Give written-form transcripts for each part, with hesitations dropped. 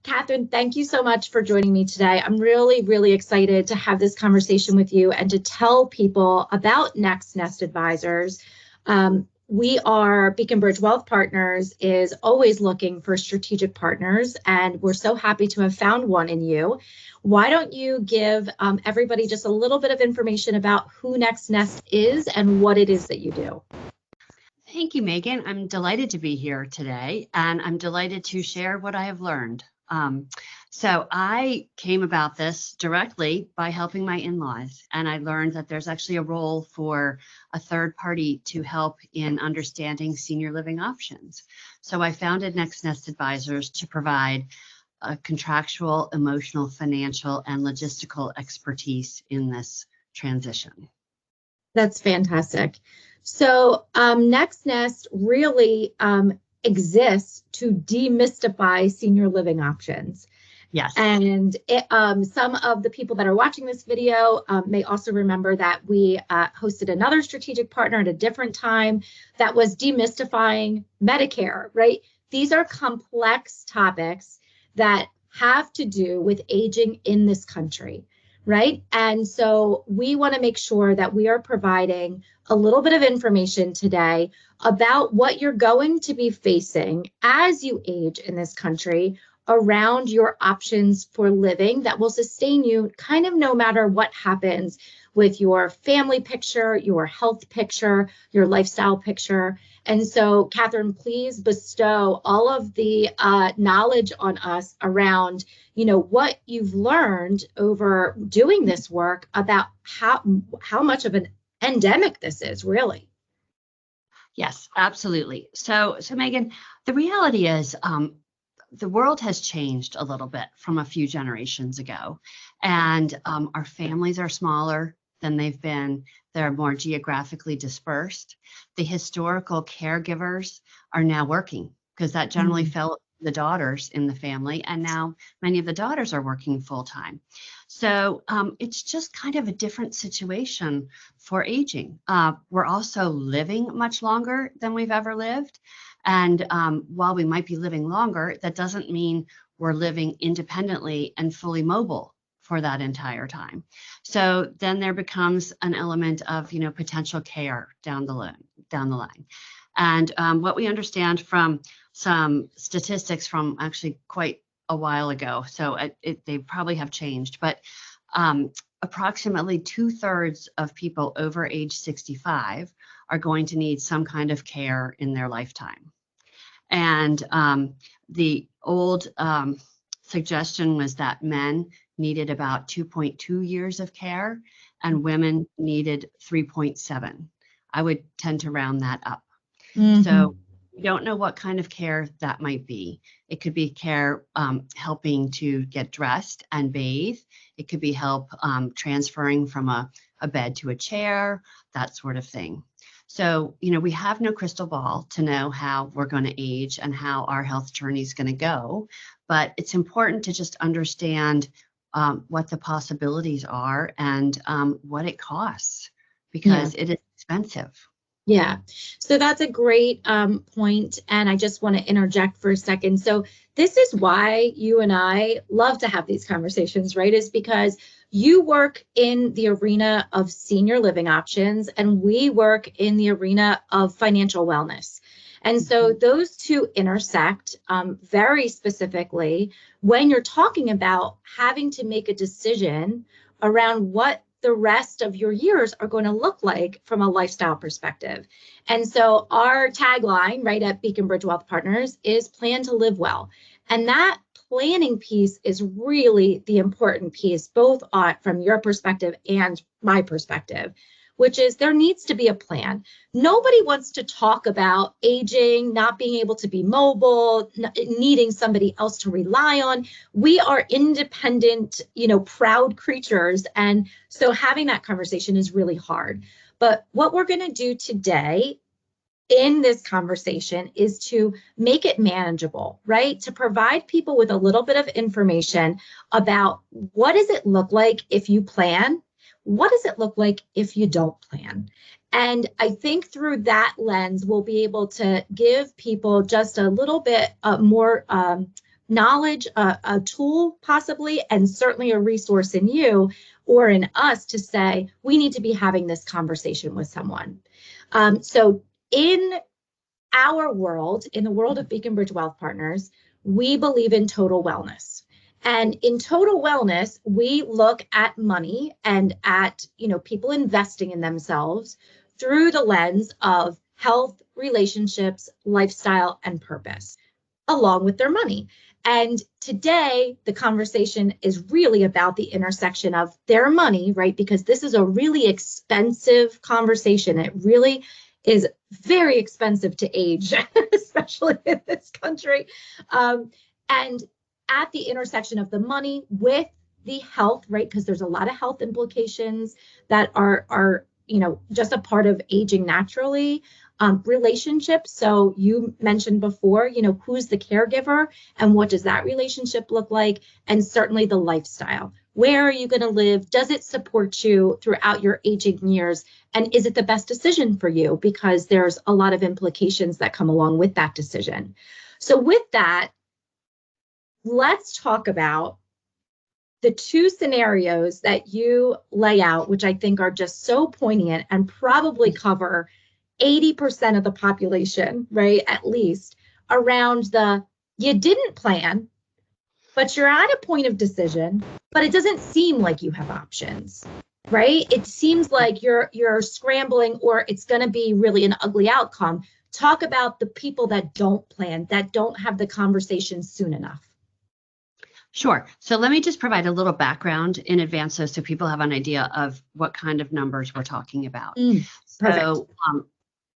Catherine, thank you so much for joining me today. I'm really, really excited to have this conversation with you and to tell people about Next Nest Advisors. We are, Beacon Bridge Wealth Partners is always looking for strategic partners, and we're so happy to have found one in you. Why don't you give everybody just a little bit of information about who Next Nest is and what it is that you do? Thank you, Megan. I'm delighted to be here today, and I'm delighted to share what I have learned. So I came about this directly by helping my in-laws, and I learned that there's actually a role for a third party to help in understanding senior living options. So I founded Next Nest Advisors to provide contractual, emotional, financial, and logistical expertise in this transition. That's fantastic. So Next Nest really exists to demystify senior living options. Yes. And some of the people that are watching this video may also remember that we hosted another strategic partner at a different time that was demystifying Medicare, right? These are complex topics that have to do with aging in this country, right? And so we want to make sure that we are providing a little bit of information today about what you're going to be facing as you age in this country around your options for living that will sustain you kind of no matter what happens with your family picture, your health picture, your lifestyle picture. And so, Catherine, please bestow all of the knowledge on us around, what you've learned over doing this work about how much of an endemic this is, really. Yes, absolutely. So Megan, the reality is the world has changed a little bit from a few generations ago, and our families are smaller than they've been. They're more geographically dispersed. The historical caregivers are now working because that generally fell the daughters in the family, and now many of the daughters are working full time. So it's just kind of a different situation for aging. We're also living much longer than we've ever lived. And while we might be living longer, that doesn't mean we're living independently and fully mobile for that entire time. So then there becomes an element of, potential care down the line. And what we understand from some statistics from actually quite a while ago, so they probably have changed, but approximately 2/3 of people over age 65 are going to need some kind of care in their lifetime. And the old suggestion was that men needed about 2.2 years of care and women needed 3.7. I would tend to round that up. So we don't know what kind of care that might be. It could be care helping to get dressed and bathe. It could be help transferring from a bed to a chair, that sort of thing. So, we have no crystal ball to know how we're going to age and how our health journey is going to go, but it's important to just understand what the possibilities are and what it costs, because it is expensive. Yeah, so that's a great point, and I just want to interject for a second. So this is why you and I love to have these conversations, right? Is because you work in the arena of senior living options, and we work in the arena of financial wellness. And so those two intersect very specifically when you're talking about having to make a decision around what the rest of your years are going to look like from a lifestyle perspective. And so our tagline, right, at Beacon Bridge Wealth Partners is plan to live well. And that planning piece is really the important piece, both from your perspective and my perspective, which is there needs to be a plan. Nobody wants to talk about aging, not being able to be mobile, needing somebody else to rely on. We are independent, proud creatures. And so having that conversation is really hard. But what we're going to do today in this conversation is to make it manageable, right? To provide people with a little bit of information about what does it look like if you plan? What does it look like if you don't plan? And I think through that lens, we'll be able to give people just a little bit more knowledge, a tool possibly, and certainly a resource in you or in us to say, we need to be having this conversation with someone. So in our world, in the world of Beacon Bridge Wealth Partners, we believe in total wellness. And in total wellness, we look at money and at, people investing in themselves through the lens of health, relationships, lifestyle, and purpose, along with their money. And today, the conversation is really about the intersection of their money, right? Because this is a really expensive conversation. It really is very expensive to age, especially in this country. And at the intersection of the money with the health, right? Because there's a lot of health implications that are just a part of aging naturally. Relationships. So you mentioned before, who's the caregiver and what does that relationship look like? And certainly the lifestyle. Where are you going to live? Does it support you throughout your aging years? And is it the best decision for you? Because there's a lot of implications that come along with that decision. So with that, let's talk about the two scenarios that you lay out, which I think are just so poignant and probably cover 80% of the population, right? At least around you didn't plan, but you're at a point of decision, but it doesn't seem like you have options, right? It seems like you're scrambling or it's going to be really an ugly outcome. Talk about the people that don't plan, that don't have the conversation soon enough. Sure. So let me just provide a little background in advance so people have an idea of what kind of numbers we're talking about. So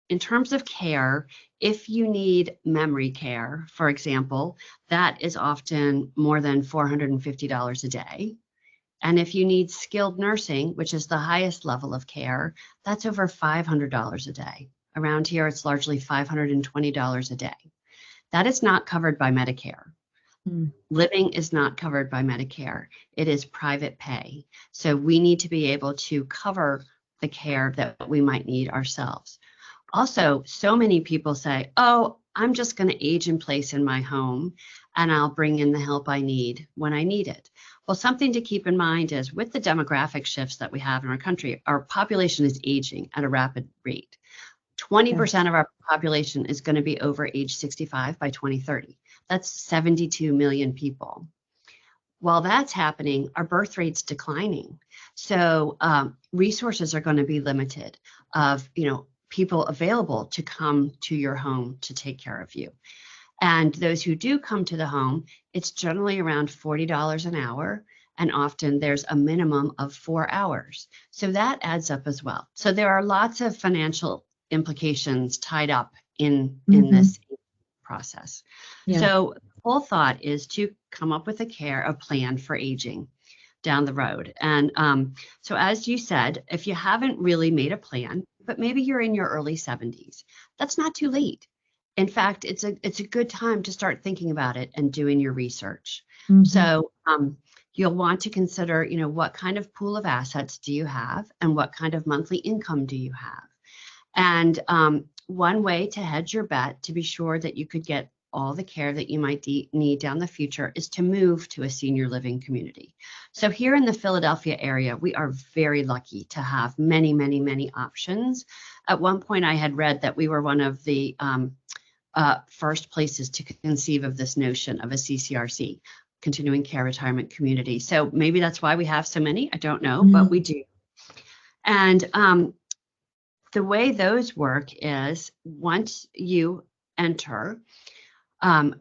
in terms of care, if you need memory care, for example, that is often more than $450 a day. And if you need skilled nursing, which is the highest level of care, that's over $500 a day. Around here, it's largely $520 a day. That is not covered by Medicare. Living is not covered by Medicare. It is private pay. So we need to be able to cover the care that we might need ourselves. Also, so many people say, oh, I'm just going to age in place in my home and I'll bring in the help I need when I need it. Well, something to keep in mind is with the demographic shifts that we have in our country, our population is aging at a rapid rate. 20% of our population is going to be over age 65 by 2030. That's 72 million people. While that's happening, our birth rate's declining. So resources are going to be limited of, people available to come to your home to take care of you. And those who do come to the home, it's generally around $40 an hour. And often there's a minimum of 4 hours. So that adds up as well. So there are lots of financial implications tied up in this process. Yeah. So the whole thought is to come up with a plan for aging down the road. And so as you said, if you haven't really made a plan, but maybe you're in your early 70s, that's not too late. In fact, it's a good time to start thinking about it and doing your research. So you'll want to consider, what kind of pool of assets do you have and what kind of monthly income do you have? And one way to hedge your bet to be sure that you could get all the care that you might need down the future is to move to a senior living community. So here in the Philadelphia area, we are very lucky to have many, many, many options. At one point, I had read that we were one of the first places to conceive of this notion of a CCRC, continuing care retirement community. So maybe that's why we have so many. I don't know, but we do. And the way those work is once you enter,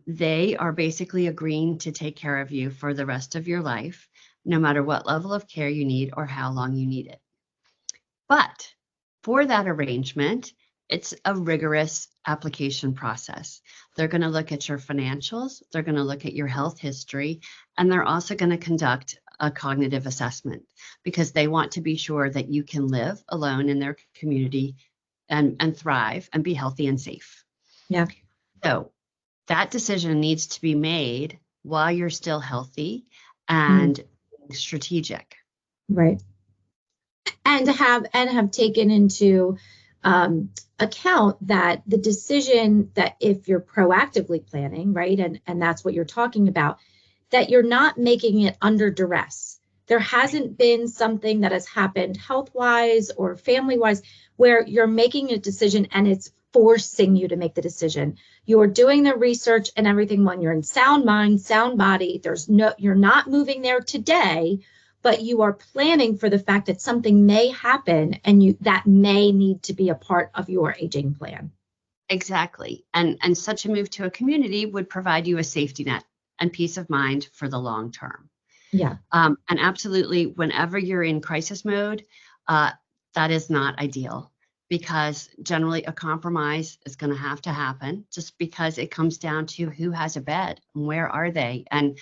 they are basically agreeing to take care of you for the rest of your life, no matter what level of care you need or how long you need it. But for that arrangement, it's a rigorous application process. They're going to look at your financials, they're going to look at your health history, and they're also going to conduct a cognitive assessment because they want to be sure that you can live alone in their community and thrive and be healthy and safe. Yeah. So that decision needs to be made while you're still healthy and strategic. Right. And have taken into account that the decision that if you're proactively planning, right, and that's what you're talking about, that you're not making it under duress. There hasn't been something that has happened health-wise or family-wise where you're making a decision and it's forcing you to make the decision. You're doing the research and everything when you're in sound mind, sound body. You're not moving there today, but you are planning for the fact that something may happen and that may need to be a part of your aging plan. Exactly. And such a move to a community would provide you a safety net and peace of mind for the long term. Yeah. And absolutely, whenever you're in crisis mode, that is not ideal, because generally a compromise is going to happen, just because it comes down to who has a bed and where are they. And,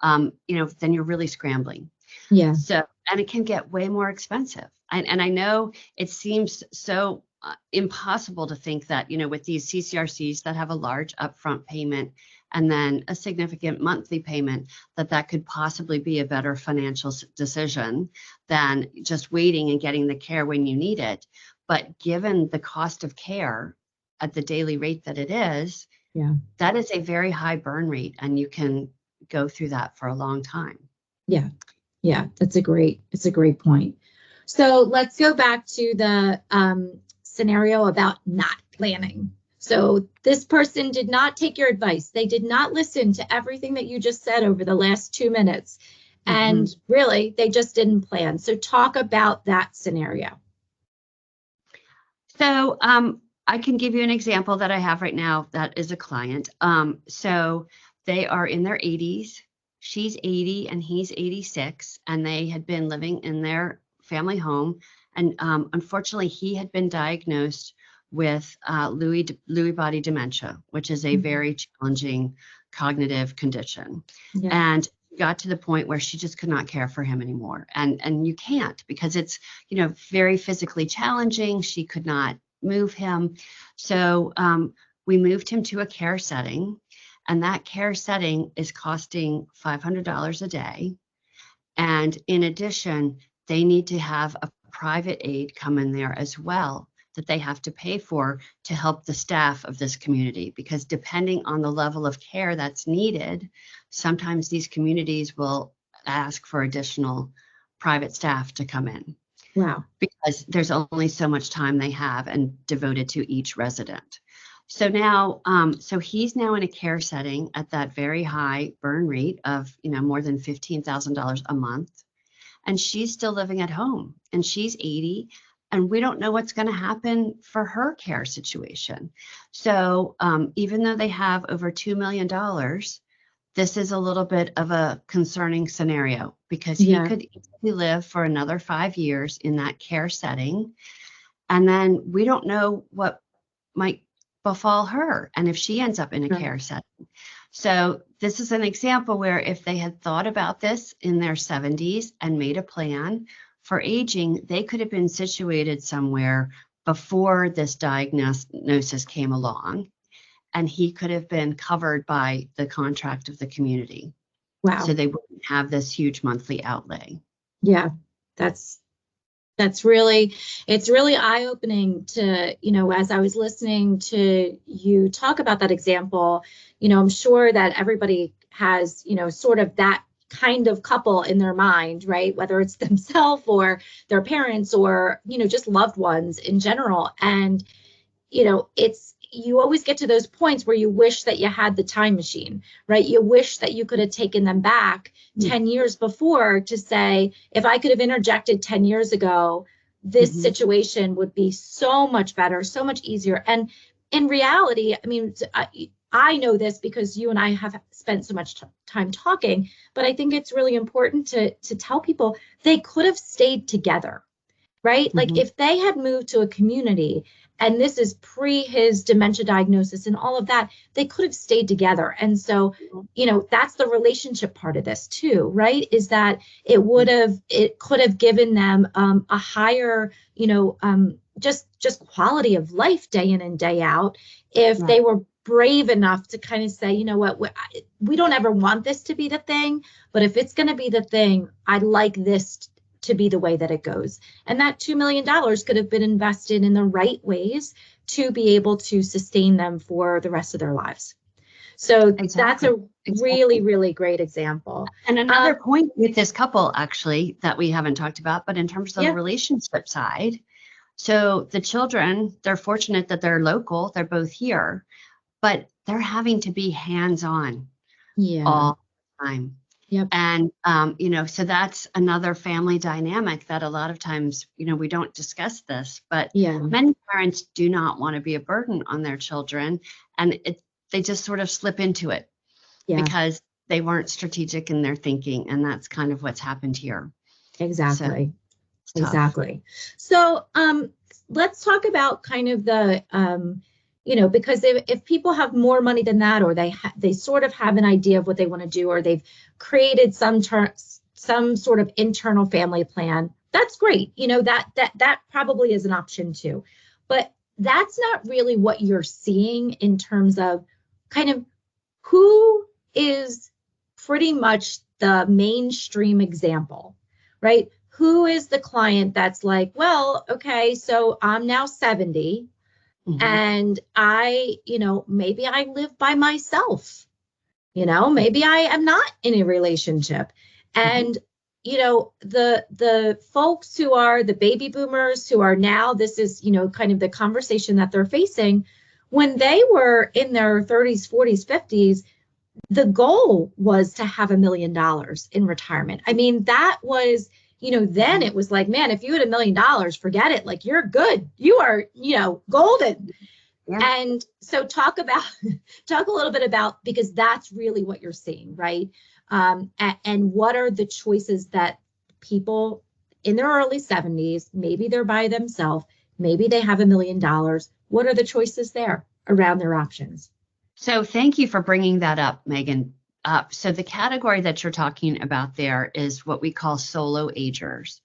then you're really scrambling. Yeah. So, and it can get way more expensive. And I know it seems so impossible to think that, with these CCRCs that have a large upfront payment and then a significant monthly payment, that could possibly be a better financial decision than just waiting and getting the care when you need it. But given the cost of care at the daily rate that it is, yeah, that is a very high burn rate, and you can go through that for a long time. Yeah. Yeah, it's a great point. So let's go back to the scenario about not planning. So this person did not take your advice. They did not listen to everything that you just said over the last 2 minutes. And really, they just didn't plan. So talk about that scenario. So I can give you an example that I have right now that is a client. So they are in their 80s. She's 80 and he's 86, and they had been living in their family home. And unfortunately, he had been diagnosed with Lewy body dementia, which is a very challenging cognitive condition. Yeah. And got to the point where she just could not care for him anymore. And you can't, because it's, very physically challenging. She could not move him. So we moved him to a care setting. And that care setting is costing $500 a day. And in addition, they need to have a private aide come in there as well, that they have to pay for to help the staff of this community, because depending on the level of care that's needed, sometimes these communities will ask for additional private staff to come in. Wow. Because there's only so much time they have and devoted to each resident. So now, so he's now in a care setting at that very high burn rate of, more than $15,000 a month. And she's still living at home, and she's 80, and we don't know what's going to happen for her care situation. So even though they have over $2 million, this is a little bit of a concerning scenario, because he could easily live for another 5 years in that care setting. And then we don't know what might befall her, and if she ends up in a care setting. So this is an example where if they had thought about this in their 70s and made a plan for aging, they could have been situated somewhere before this diagnosis came along, and he could have been covered by the contract of the community. Wow. So they wouldn't have this huge monthly outlay. Yeah, it's really eye-opening to, as I was listening to you talk about that example, I'm sure that everybody has, sort of that kind of couple in their mind, right? Whether it's themselves or their parents or, just loved ones in general. And, you always get to those points where you wish that you had the time machine, right? You wish that you could have taken them back 10 years before to say, if I could have interjected 10 years ago, this situation would be so much better, so much easier. And in reality, I mean, I know this because you and I have spent so much time talking, but I think it's really important to tell people they could have stayed together, right? Like if they had moved to a community, and this is pre his dementia diagnosis and all of that, they could have stayed together. And so, that's the relationship part of this too, right? Is that it could have given them a higher, just quality of life day in and day out if they were brave enough to kind of say, we don't ever want this to be the thing, but if it's going to be the thing, I'd like this to be the way that it goes. And that $2 million could have been invested in the right ways to be able to sustain them for the rest of their lives. So that's a really, really great example. And another point with this couple, actually, that we haven't talked about, but in terms of the relationship side, so the children, they're fortunate that they're local, they're both here, but they're having to be hands-on all the time. Yep. And, so that's another family dynamic that a lot of times, we don't discuss this, but many parents do not want to be a burden on their children. And they just sort of slip into it because they weren't strategic in their thinking. And that's kind of what's happened here. Exactly. Exactly. So let's talk about kind of the, because if people have more money than that, or they sort of have an idea of what they want to do, or they've created some sort of internal family plan, that's great. That probably is an option too. But that's not really what you're seeing in terms of kind of who is pretty much the mainstream example, right? Who is the client that's like, well, okay, so I'm now 70 and I, maybe I live by myself, maybe I am not in a relationship. And, the folks who are the baby boomers who are now, this is, kind of the conversation that they're facing. When they were in their 30s, 40s, 50s, the goal was to have $1 million in retirement. I mean, that was, then it was like, man, if you had $1 million, forget it. Like, you're good. You are, golden. Yeah. And so talk a little bit about, because that's really what you're seeing, right? And what are the choices that people in their early 70s, maybe they're by themselves, maybe they have $1 million. What are the choices there around their options? So thank you for bringing that up, Megan. So the category that you're talking about there is what we call solo agers.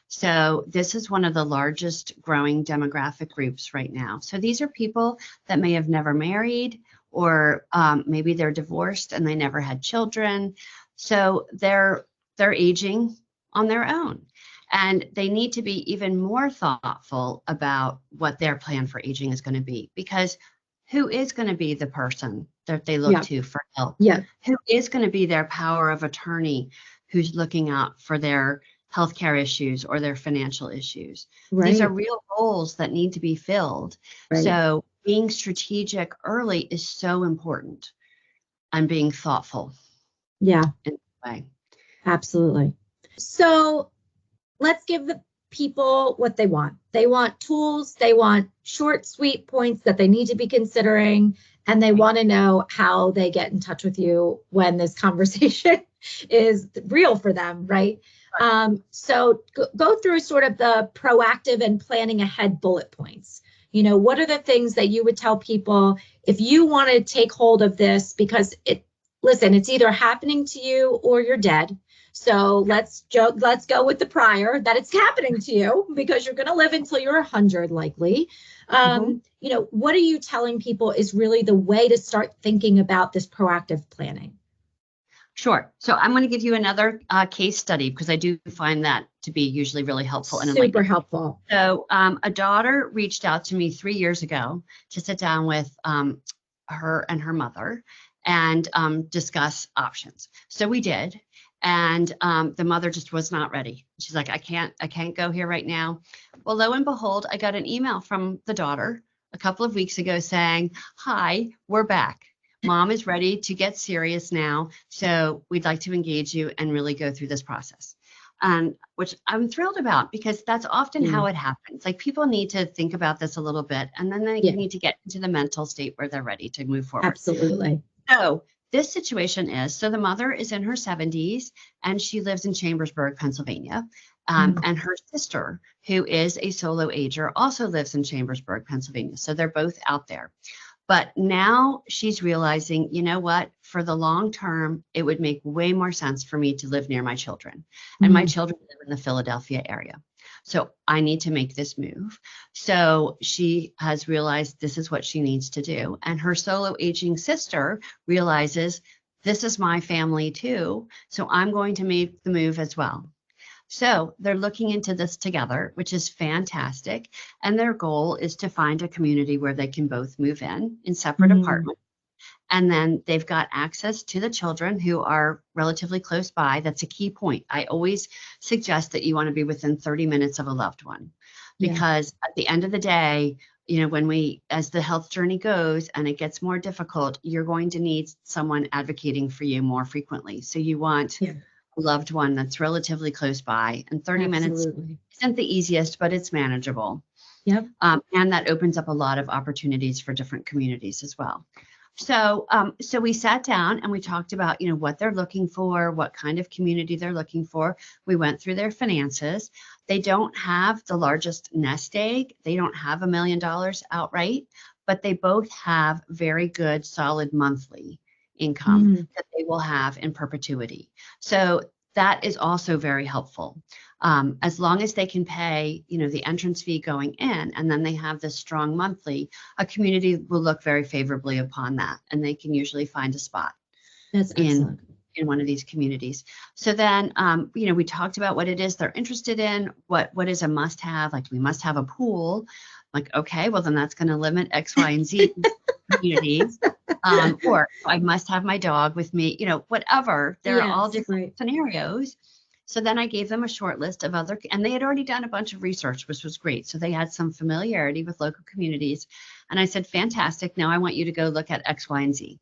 So this is one of the largest growing demographic groups right now. So these are people that may have never married, or maybe they're divorced and they never had children. So they're aging on their own. And they need to be even more thoughtful about what their plan for aging is going to be, because who is going to be the person that they look to for help? Who is going to be their power of attorney who's looking out for their healthcare issues or their financial issues? These are real roles that need to be filled. So being strategic early is so important, and being thoughtful. In that way. Absolutely. So let's give the people what they want. They want tools, they want short, sweet points that they need to be considering, and they want to know how they get in touch with you when this conversation is real for them, right? So go through sort of the proactive and planning ahead bullet points. What are the things that you would tell people if you want to take hold of this? Because it's either happening to you or you're dead. So let's go with the prior that it's happening to you, because you're going to live until you're 100 likely. What are you telling people is really the way to start thinking about this proactive planning? Sure. So I'm going to give you another case study, because I do find that to be usually really helpful and enlightening. Super helpful. So a daughter reached out to me 3 years ago to sit down with her and her mother and discuss options. So we did. And the mother just was not ready. She's like, I can't go here right now. Well, lo and behold, I got an email from the daughter a couple of weeks ago saying, hi, we're back. Mom is ready to get serious now. So we'd like to engage you and really go through this process. Which I'm thrilled about, because that's often how it happens. Like, people need to think about this a little bit, and then they need to get into the mental state where they're ready to move forward. Absolutely. So this situation is, so the mother is in her 70s and she lives in Chambersburg, Pennsylvania. And her sister, who is a solo ager, also lives in Chambersburg, Pennsylvania. So they're both out there. But now she's realizing, you know what, for the long term, it would make way more sense for me to live near my children. And my children live in the Philadelphia area. So I need to make this move. So she has realized this is what she needs to do. And her solo aging sister realizes, this is my family too. So I'm going to make the move as well. So they're looking into this together, which is fantastic. And their goal is to find a community where they can both move in separate apartments. And then they've got access to the children who are relatively close by. That's a key point. I always suggest that you want to be within 30 minutes of a loved one, because at the end of the day, as the health journey goes and it gets more difficult, you're going to need someone advocating for you more frequently. So you want a loved one that's relatively close by, and 30 minutes isn't the easiest, but it's manageable. Yep. And that opens up a lot of opportunities for different communities as well. So we sat down and we talked about, what they're looking for, what kind of community they're looking for. We went through their finances. They don't have the largest nest egg. They don't have $1 million outright, but they both have very good, solid monthly income that they will have in perpetuity. So that is also very helpful. As long as they can pay, the entrance fee going in, and then they have this strong monthly, a community will look very favorably upon that, and they can usually find a spot. That's excellent. In one of these communities. So then, we talked about what it is they're interested in, what is a must-have, like we must have a pool. Like, okay, well then that's going to limit X, Y, and Z communities. Or I must have my dog with me, whatever. There are all different scenarios. So then I gave them a short list of and they had already done a bunch of research, which was great. So they had some familiarity with local communities. And I said, fantastic. Now I want you to go look at X, Y, and Z.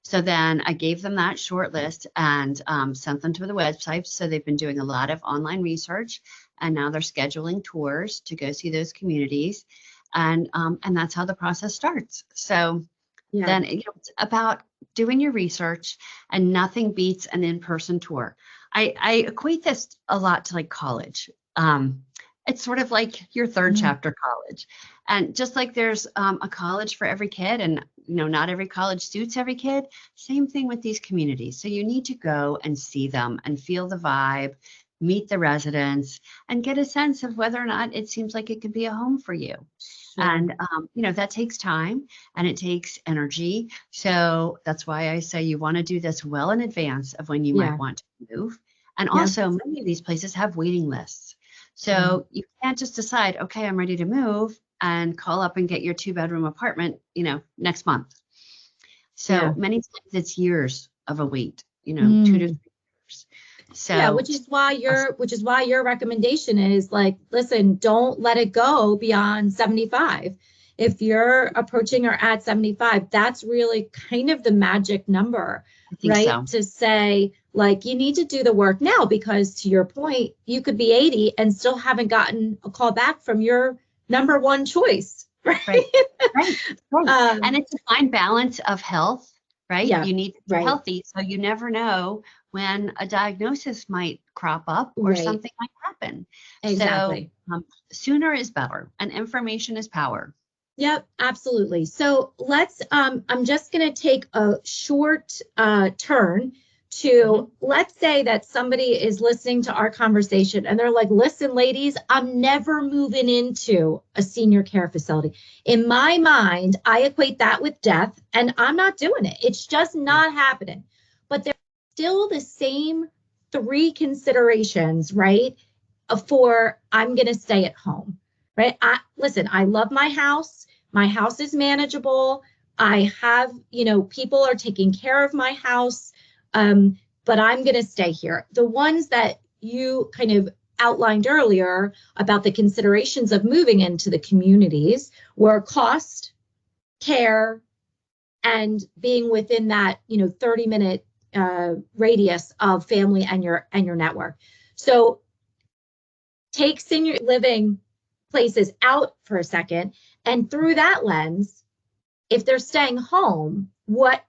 So then I gave them that short list and sent them to the website. So they've been doing a lot of online research, and now they're scheduling tours to go see those communities. And that's how the process starts. So then it's about doing your research, and nothing beats an in-person tour. I equate this a lot to like college. It's sort of like your third chapter college. And just like there's a college for every kid, and not every college suits every kid, same thing with these communities. So you need to go and see them and feel the vibe, meet the residents, and get a sense of whether or not it seems like it could be a home for you. And, that takes time and it takes energy. So that's why I say you want to do this well in advance of when you might want to move. And also many of these places have waiting lists. So you can't just decide, okay, I'm ready to move, and call up and get your 2-bedroom apartment, next month. So many times it's years of a wait, 2 to 3 years. So which is why your recommendation is like, listen, don't let it go beyond 75. If you're approaching or at 75, that's really kind of the magic number, right? So. To say, like, you need to do the work now, because to your point, you could be 80 and still haven't gotten a call back from your number one choice, right? Right. And it's a fine balance of health, right? You need to be healthy, so you never know when a diagnosis might crop up or something might happen. Exactly. So sooner is better, and information is power. Yep, absolutely. So let's, I'm just going to take a short turn to, let's say that somebody is listening to our conversation and they're like, listen, ladies, I'm never moving into a senior care facility. In my mind, I equate that with death, and I'm not doing it. It's just not happening. But there's still the same 3 considerations, right? For I'm going to stay at home, right? Listen, I love my house. My house is manageable. I have, people are taking care of my house, but I'm going to stay here. The ones that you kind of outlined earlier about the considerations of moving into the communities were cost, care, and being within that, 30-minute radius of family and your network. So take senior living places out for a second, and through that lens, if they're staying home, what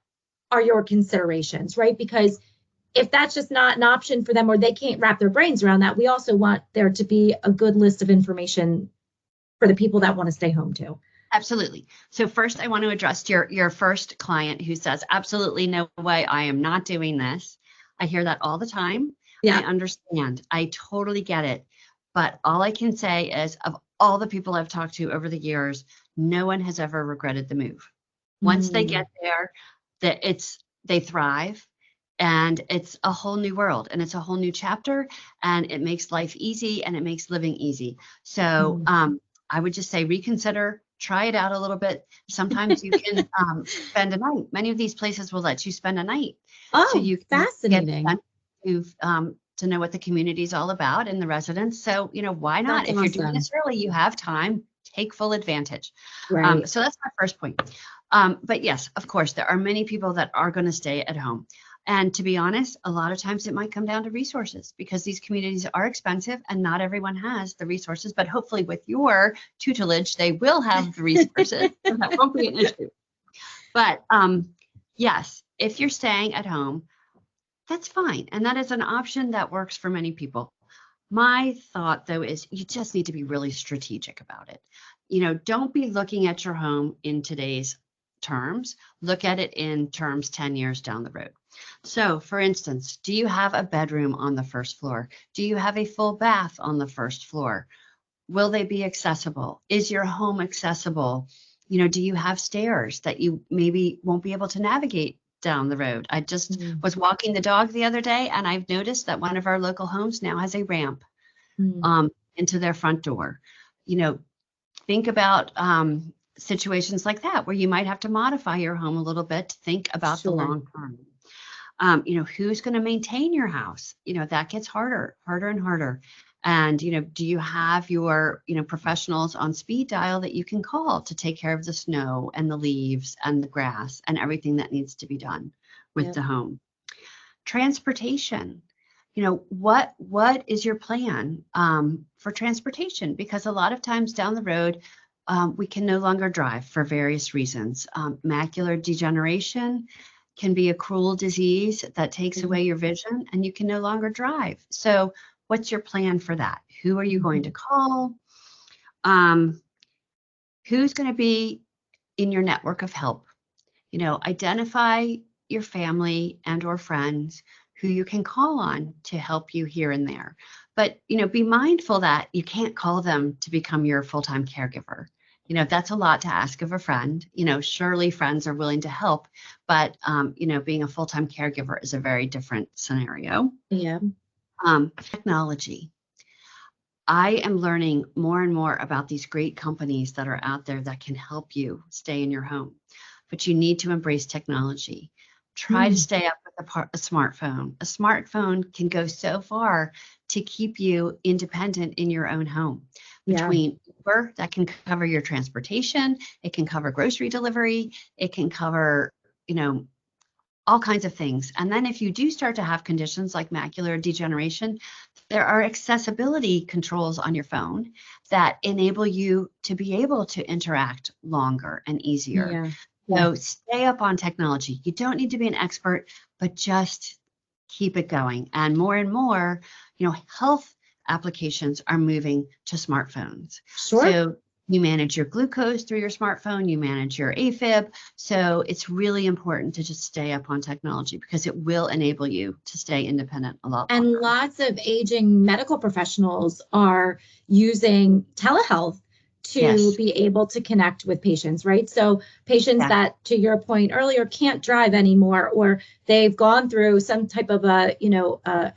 are your considerations, right? Because if that's just not an option for them, or they can't wrap their brains around that, we also want there to be a good list of information for the people that want to stay home too. Absolutely. So first, I want to address your first client who says, absolutely no way, I am not doing this. I hear that all the time. I understand. I totally get it. But all I can say is, of all the people I've talked to over the years, no one has ever regretted the move. Once they get there, they thrive. And it's a whole new world, and it's a whole new chapter, and it makes life easy, and it makes living easy. So I would just say reconsider, try it out a little bit. Sometimes you can spend a night. Many of these places will let you spend a night. Oh, so you can fascinating. to know what the community is all about and the residents. So, why not? That's If you're doing awesome. this early, you have time, take full advantage. Right. So that's my first point. But yes, of course, there are many people that are going to stay at home. And to be honest, a lot of times it might come down to resources, because these communities are expensive and not everyone has the resources. But hopefully with your tutelage, they will have the resources. So that won't be an issue. But yes, if you're staying at home, that's fine. And that is an option that works for many people. My thought, though, is you just need to be really strategic about it. Don't be looking at your home in today's terms. Look at it in terms 10 years down the road. So, for instance, do you have a bedroom on the first floor? Do you have a full bath on the first floor? Will they be accessible? Is your home accessible? Do you have stairs that you maybe won't be able to navigate down the road? I just was walking the dog the other day, and I've noticed that one of our local homes now has a ramp into their front door. Think about situations like that where you might have to modify your home a little bit to think about the long term. Who's going to maintain your house? That gets harder and harder. And, do you have your, professionals on speed dial that you can call to take care of the snow and the leaves and the grass and everything that needs to be done with the home? Transportation. What is your plan for transportation? Because a lot of times down the road, we can no longer drive for various reasons. Macular degeneration can be a cruel disease that takes away your vision, and you can no longer drive. So what's your plan for that? Who are you going to call? Who's going to be in your network of help? Identify your family and or friends who you can call on to help you here and there. But, be mindful that you can't call them to become your full-time caregiver. That's a lot to ask of a friend. Surely friends are willing to help, but, being a full-time caregiver is a very different scenario. Yeah. Technology. I am learning more and more about these great companies that are out there that can help you stay in your home, but you need to embrace technology. Try to stay up with a smartphone. A smartphone can go so far to keep you independent in your own home. Between Uber, that can cover your transportation, it can cover grocery delivery, it can cover, all kinds of things. And then if you do start to have conditions like macular degeneration, there are accessibility controls on your phone that enable you to be able to interact longer and easier. So stay up on technology. You don't need to be an expert, but just keep it going. And more, health applications are moving to smartphones. So you manage your glucose through your smartphone, you manage your AFib. So it's really important to just stay up on technology because it will enable you to stay independent a lot longer. And lots of aging medical professionals are using telehealth to be able to connect with patients, right? So patients that, to your point earlier, can't drive anymore, or they've gone through some type of a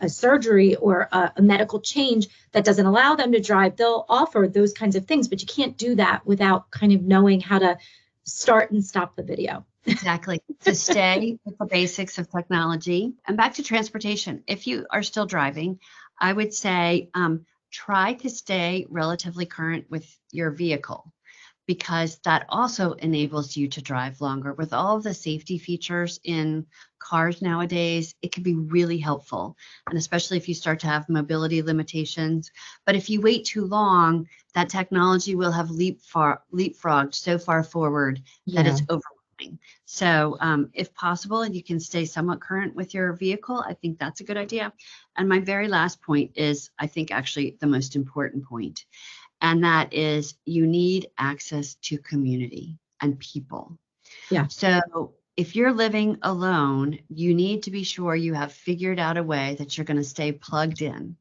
surgery or a medical change that doesn't allow them to drive, they'll offer those kinds of things, but you can't do that without kind of knowing how to start and stop the video. Exactly. So stay with the basics of technology. And back to transportation. If you are still driving, I would say try to stay relatively current with your vehicle, because that also enables you to drive longer. With all of the safety features in cars nowadays, it can be really helpful, and especially if you start to have mobility limitations. But if you wait too long, that technology will have leapfrogged so far forward that it's overwhelming. So if possible, and you can stay somewhat current with your vehicle, I think that's a good idea. And my very last point is, I think, actually the most important point. And that is, you need access to community and people. So if you're living alone, you need to be sure you have figured out a way that you're going to stay plugged in,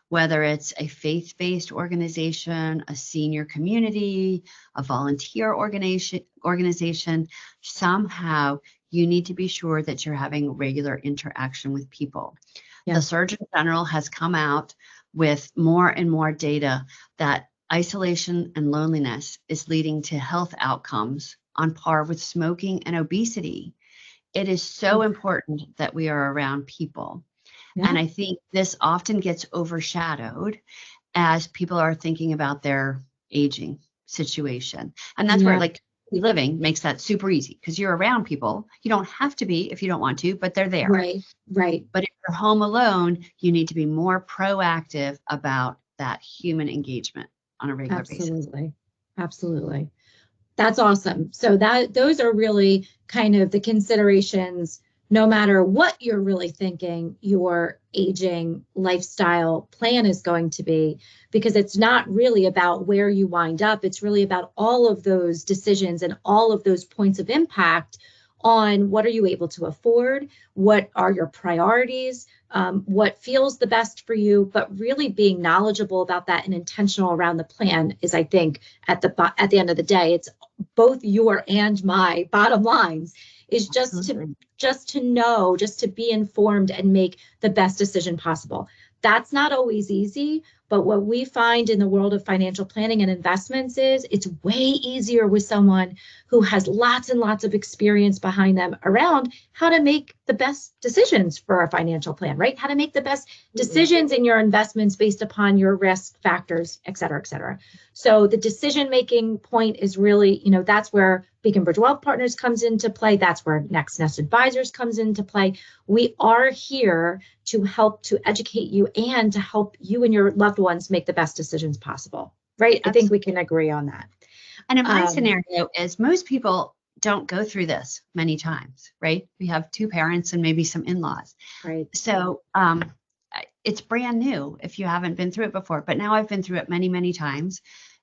whether it's a faith-based organization, a senior community, a volunteer organization, somehow you need to be sure that you're having regular interaction with people. Yeah. The Surgeon General has come out with more and more data that isolation and loneliness is leading to health outcomes on par with smoking and obesity. It is so important that we are around people. Yeah. And I think this often gets overshadowed as people are thinking about their aging situation. And that's where like living makes that super easy because you're around people. You don't have to be if you don't want to, but they're there. Right. Right. But if you're home alone, you need to be more proactive about that human engagement on a regular basis. Absolutely. Absolutely. That's awesome. So those are really kind of the considerations, no matter what you're really thinking your aging lifestyle plan is going to be, because it's not really about where you wind up. It's really about all of those decisions and all of those points of impact on what are you able to afford, what are your priorities, what feels the best for you, but really being knowledgeable about that and intentional around the plan is, I think, at the end of the day, it's both your and my bottom lines is just to know, just to be informed and make the best decision possible. That's not always easy, but what we find in the world of financial planning and investments is it's way easier with someone who has lots and lots of experience behind them around how to make the best decisions for a financial plan, right? How to make the best decisions in your investments based upon your risk factors, et cetera, et cetera. So the decision-making point is really, that's where Beacon Bridge Wealth Partners comes into play. That's where Next Nest Advisors comes into play. We are here to help to educate you and to help you and your loved ones make the best decisions possible, right? Absolutely. I think we can agree on that. And in my scenario is most people don't go through this many times, right? We have two parents and maybe some in-laws. Right. So it's brand new if you haven't been through it before, but now I've been through it many, many times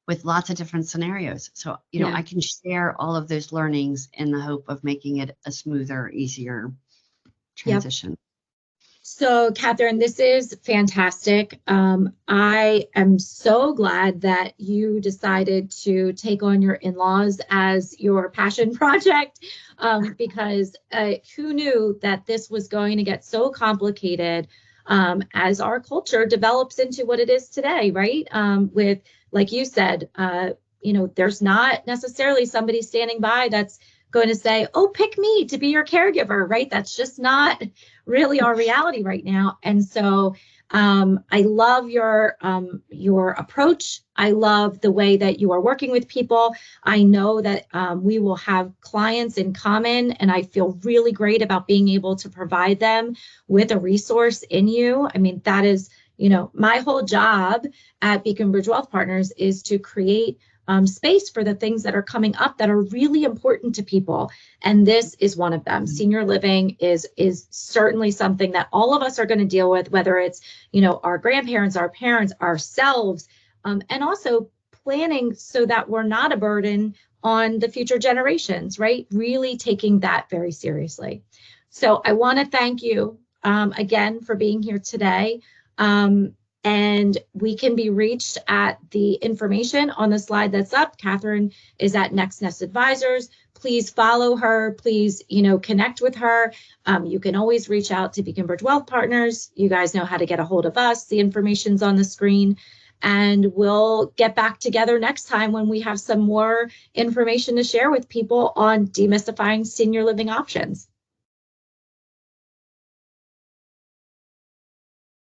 with lots of different scenarios. So, I can share all of those learnings in the hope of making it a smoother, easier transition. Yep. So, Catherine, this is fantastic. I am so glad that you decided to take on your in-laws as your passion project, because who knew that this was going to get so complicated as our culture develops into what it is today, right? With, like you said, there's not necessarily somebody standing by that's going to say, oh, pick me to be your caregiver, right? That's just not really our reality right now. And so I love your approach. I love the way that you are working with people. I know that we will have clients in common, and I feel really great about being able to provide them with a resource in you. I mean, that is, my whole job at Beacon Bridge Wealth Partners is to create space for the things that are coming up that are really important to people. And this is one of them. Senior living is certainly something that all of us are going to deal with, whether it's, our grandparents, our parents, ourselves, and also planning so that we're not a burden on the future generations, right? Really taking that very seriously. So I want to thank you again for being here today. And we can be reached at the information on the slide that's up. Catherine is at Next Nest Advisors. Please follow her. Please, connect with her. You can always reach out to Beacon Bridge Wealth Partners. You guys know how to get a hold of us. The information's on the screen. And we'll get back together next time when we have some more information to share with people on demystifying senior living options.